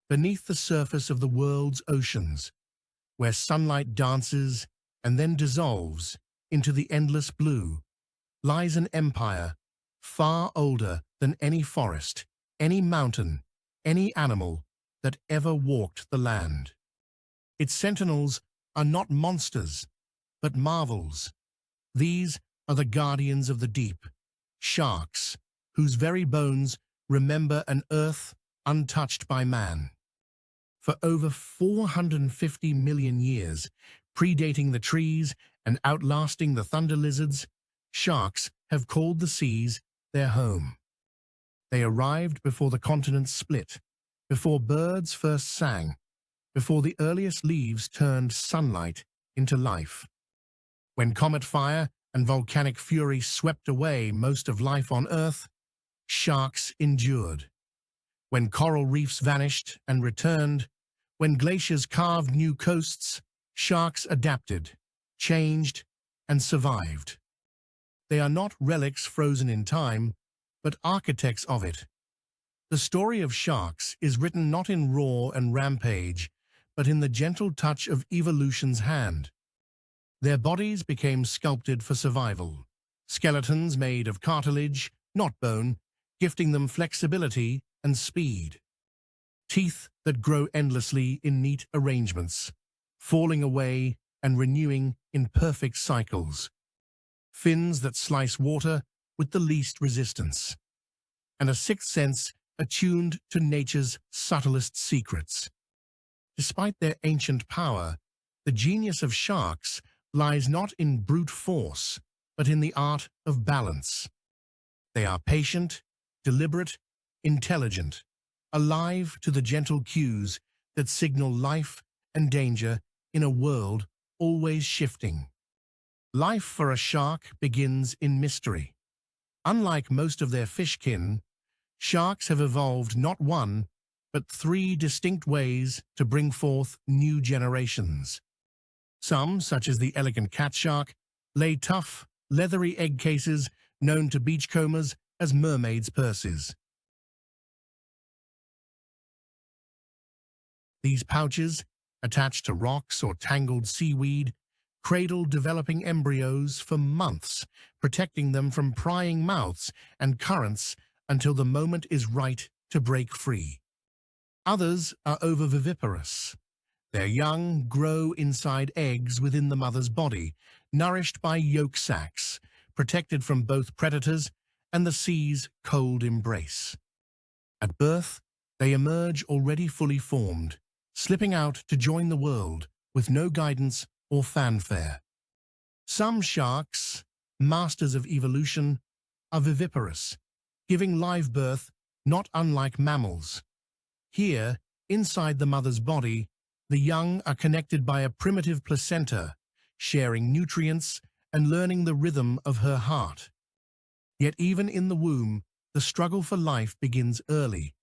Beneath the surface of the world's oceans, where sunlight dances and then dissolves into the endless blue, lies an empire far older than any forest, any mountain, any animal that ever walked the land. Its sentinels are not monsters, but marvels. These are the guardians of the deep, sharks, whose very bones remember an earth untouched by man. For over 450 million years, predating the trees and outlasting the thunder lizards, sharks have called the seas their home. They arrived before the continents split, before birds first sang, before the earliest leaves turned sunlight into life. When comet fire and volcanic fury swept away most of life on Earth, sharks endured. When coral reefs vanished and returned, when glaciers carved new coasts, sharks adapted, changed, and survived. They are not relics frozen in time, but architects of it. The story of sharks is written not in roar and rampage, but in the gentle touch of evolution's hand. Their bodies became sculpted for survival, skeletons made of cartilage, not bone, gifting them flexibility and speed. Teeth that grow endlessly in neat arrangements, falling away and renewing in perfect cycles. Fins that slice water with the least resistance. And a sixth sense attuned to nature's subtlest secrets. Despite their ancient power, the genius of sharks lies not in brute force, but in the art of balance. They are patient, deliberate, intelligent, alive to the gentle cues that signal life and danger in a world always shifting. Life for a shark begins in mystery. Unlike most of their fishkin, sharks have evolved not one, but three distinct ways to bring forth new generations. Some, such as the elegant cat shark, lay tough, leathery egg cases known to beachcombers as mermaids' purses. These pouches, attached to rocks or tangled seaweed, cradle developing embryos for months, protecting them from prying mouths and currents until the moment is right to break free. Others are ovoviviparous. Their young grow inside eggs within the mother's body, nourished by yolk sacs, protected from both predators and the sea's cold embrace. At birth, they emerge already fully formed, slipping out to join the world with no guidance or fanfare. Some sharks, masters of evolution, are viviparous, giving live birth not unlike mammals. Here, inside the mother's body, the young are connected by a primitive placenta, sharing nutrients and learning the rhythm of her heart. Yet even in the womb, the struggle for life begins early.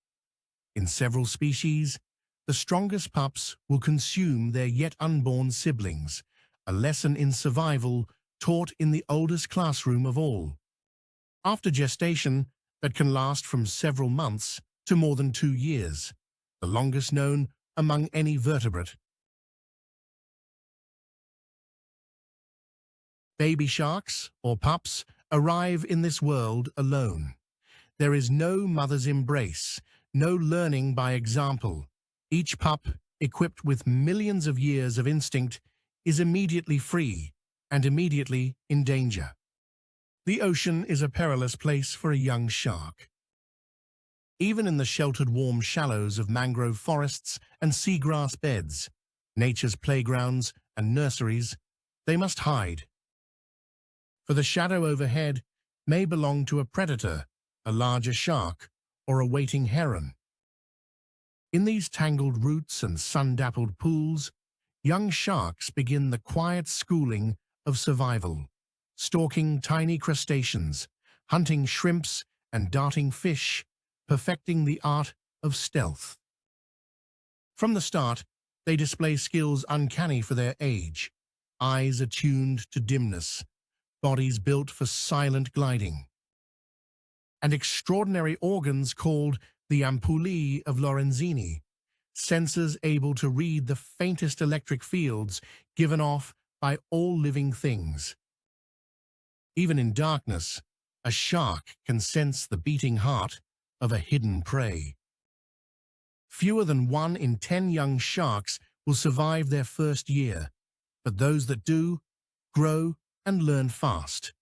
In several species, the strongest pups will consume their yet unborn siblings, a lesson in survival taught in the oldest classroom of all. After gestation, that can last from several months to more than 2 years, the longest known among any vertebrate. Baby sharks, or pups, arrive in this world alone. There is no mother's embrace, no learning by example. Each pup, equipped with millions of years of instinct, is immediately free and immediately in danger. The ocean is a perilous place for a young shark. Even in the sheltered warm shallows of mangrove forests and seagrass beds, nature's playgrounds and nurseries, they must hide. For the shadow overhead may belong to a predator, a larger shark, or a waiting heron. In these tangled roots and sun-dappled pools, young sharks begin the quiet schooling of survival, stalking tiny crustaceans, hunting shrimps and darting fish, perfecting the art of stealth. From the start, they display skills uncanny for their age, eyes attuned to dimness, bodies built for silent gliding, and extraordinary organs called the ampullae of Lorenzini, sensors able to read the faintest electric fields given off by all living things. Even in darkness, a shark can sense the beating heart of a hidden prey. Fewer than 1 in 10 young sharks will survive their first year, but those that do grow and learn fast.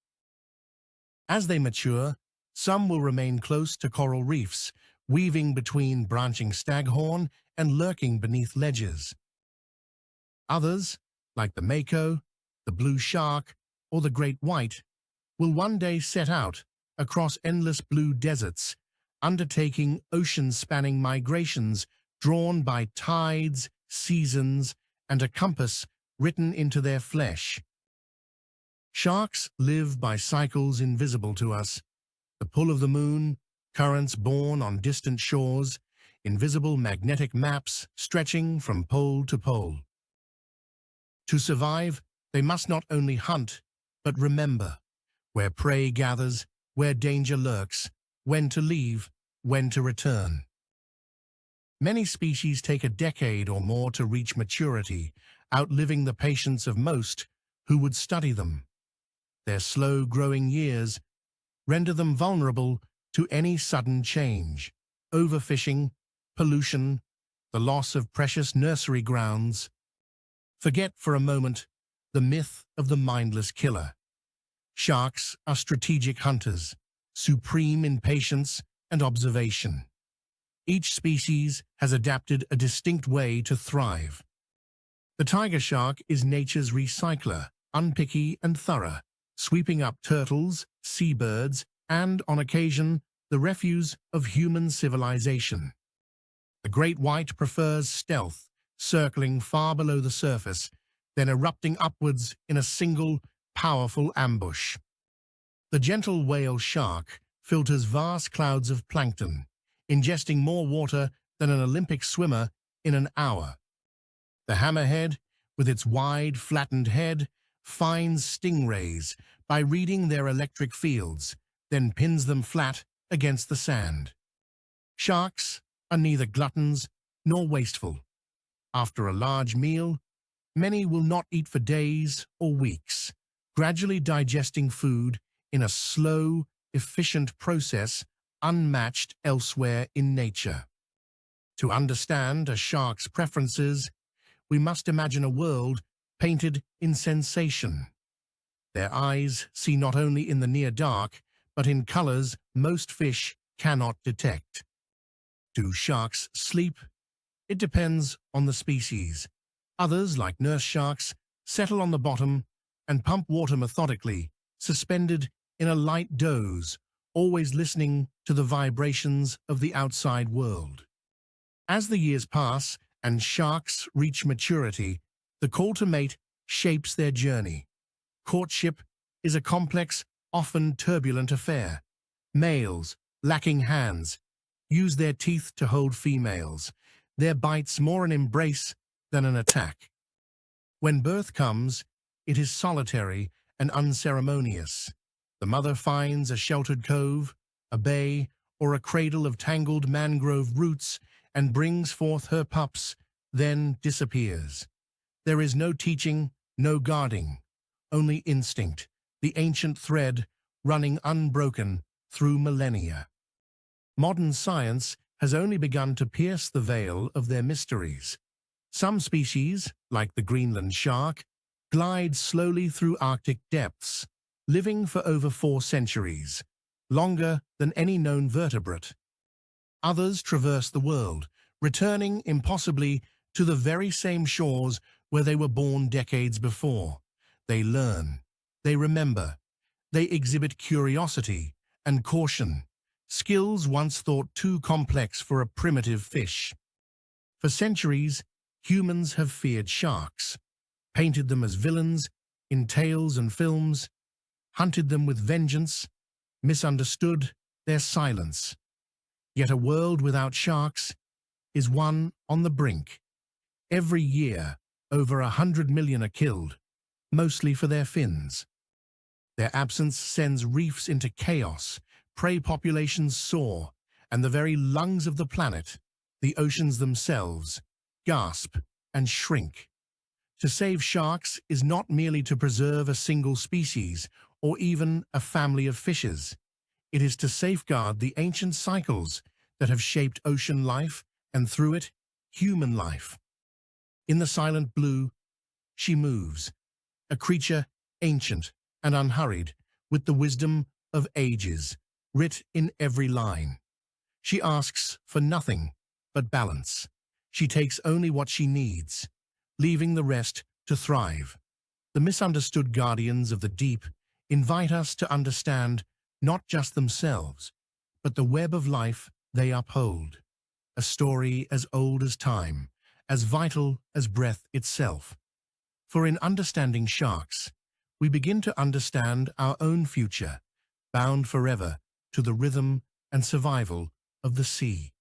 As they mature, some will remain close to coral reefs, weaving between branching staghorn and lurking beneath ledges. Others, like the mako, the blue shark, or the great white, will one day set out across endless blue deserts, undertaking ocean-spanning migrations drawn by tides, seasons, and a compass written into their flesh. Sharks live by cycles invisible to us: the pull of the moon, currents born on distant shores, invisible magnetic maps stretching from pole to pole. To survive, they must not only hunt, but remember where prey gathers, where danger lurks, when to leave, when to return. Many species take a decade or more to reach maturity, outliving the patience of most who would study them. Their slow-growing years render them vulnerable to any sudden change: overfishing, pollution, the loss of precious nursery grounds. Forget for a moment the myth of the mindless killer. Sharks are strategic hunters, supreme in patience and observation. Each species has adapted a distinct way to thrive. The tiger shark is nature's recycler, unpicky and thorough, sweeping up turtles, seabirds, and, on occasion, the refuse of human civilization. The great white prefers stealth, circling far below the surface, then erupting upwards in a single, powerful ambush. The gentle whale shark filters vast clouds of plankton, ingesting more water than an Olympic swimmer in an hour. The hammerhead, with its wide, flattened head, finds stingrays by reading their electric fields, then pins them flat against the sand. Sharks are neither gluttons nor wasteful. After a large meal, many will not eat for days or weeks, gradually digesting food in a slow, efficient process unmatched elsewhere in nature. To understand a shark's preferences, we must imagine a world painted in sensation. Their eyes see not only in the near dark, but in colors most fish cannot detect. Do sharks sleep? It depends on the species. Others, like nurse sharks, settle on the bottom and pump water methodically, suspended in a light doze, always listening to the vibrations of the outside world. As the years pass and sharks reach maturity, the call to mate shapes their journey. Courtship is a complex, often turbulent affair. Males, lacking hands, use their teeth to hold females, their bites more an embrace than an attack. When birth comes, it is solitary and unceremonious. The mother finds a sheltered cove, a bay, or a cradle of tangled mangrove roots and brings forth her pups, then disappears. There is no teaching, no guarding, only instinct, the ancient thread running unbroken through millennia. Modern science has only begun to pierce the veil of their mysteries. Some species, like the Greenland shark, glide slowly through Arctic depths, living for over 4 centuries, longer than any known vertebrate. Others traverse the world, returning impossibly to the very same shores where they were born decades before. They learn, they remember, they exhibit curiosity and caution, skills once thought too complex for a primitive fish. For centuries, humans have feared sharks, painted them as villains in tales and films, hunted them with vengeance, misunderstood their silence. Yet a world without sharks is one on the brink. Every year, over 100 million are killed, mostly for their fins. Their absence sends reefs into chaos, prey populations soar, and the very lungs of the planet, the oceans themselves gasp and shrink. To save sharks is not merely to preserve a single species or even a family of fishes. It is to safeguard the ancient cycles that have shaped ocean life and, through it, human life. In the silent blue, she moves, a creature ancient and unhurried, with the wisdom of ages writ in every line. She asks for nothing but balance. She takes only what she needs, leaving the rest to thrive. The misunderstood guardians of the deep invite us to understand not just themselves, but the web of life they uphold. A story as old as time, as vital as breath itself. For in understanding sharks, we begin to understand our own future, bound forever to the rhythm and survival of the sea.